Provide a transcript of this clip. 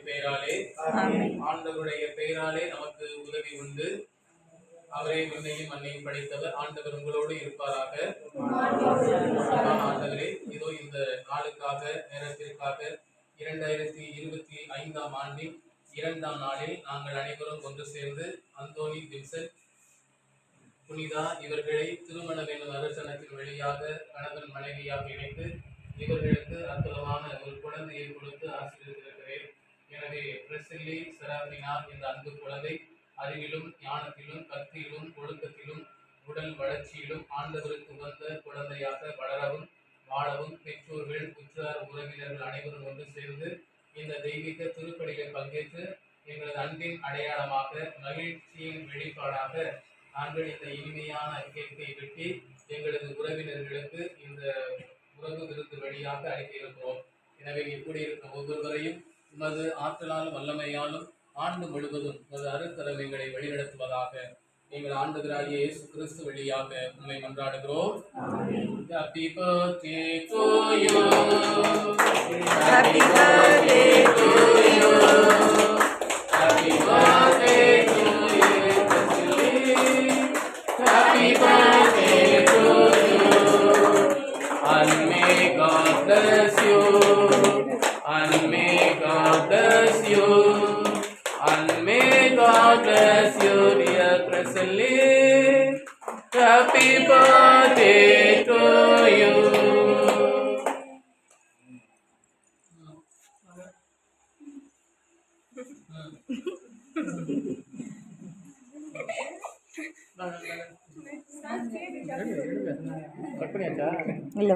பெயராலே ஆண்டவருடைய பெயராலே நமக்கு உதவி உண்டு. அவரே விண்ணையும் மண்ணையும் படைத்தவர். ஆண்டவர் உங்களோடு இருப்பாராக. ஆண்டவரே, இதோ இந்த நாளுக்காக நேரத்திற்காக 2025ஆம் ஆண்டின் 2ஆம் நாளில் நாங்கள் அனைவரும் ஒன்று சேர்ந்து அந்தோனி, வின்சென்ட், புனிதா இவர்களை திருமண வேணும் அரசனத்தின் வழியாக கணவன் மனைவியாக இணைத்து இவர்களுக்கு அற்புதமான ஒரு குழந்தையை கொடுத்து ஆசீர்வதித்திருக்கிறேன். எனவே பிரசில்லி செராபினா இந்த அன்பு குழந்தை அறிவிலும் ஞானத்திலும் கத்தியிலும் ஒழுக்கத்திலும் உடல் வளர்ச்சியிலும் ஆண்டவருக்கு உகந்த குழந்தையாக வளரவும் வாழவும் பெற்றோர்கள் உற்றார் உறவினர்கள் அனைவரும் ஒன்று சேர்ந்து இந்த தெய்வீக திருப்பலியில் பங்கேற்று எங்களது அன்பின் அடையாளமாக மகிழ்ச்சியின் வெளிப்பாடாக நாங்கள் இந்த இனிமையான கேக்கை வெட்டி எங்களது உறவினர்களுக்கு இந்த உறவு விருந்து வழியாக அளிக்க இருக்கிறோம். எனவே இப்படி இருக்கும் ஒவ்வொருவரையும் உமது ஆற்றலாலும் வல்லமையாலும் ஆண்டு முழுவதும் ஒரு அருட்கரங்களை வழிநடத்துவதாக எங்கள் ஆண்டவராகிய இயேசு கிறிஸ்து வழியாக உம்மை மன்றாடுகிறோம். Happy birthday to you. Happy birthday to you. Happy birthday to you. Happy birthday to you. And may God bless you. And may God bless you. And may God bless you, dear Presley. Happy birthday to you. இல்ல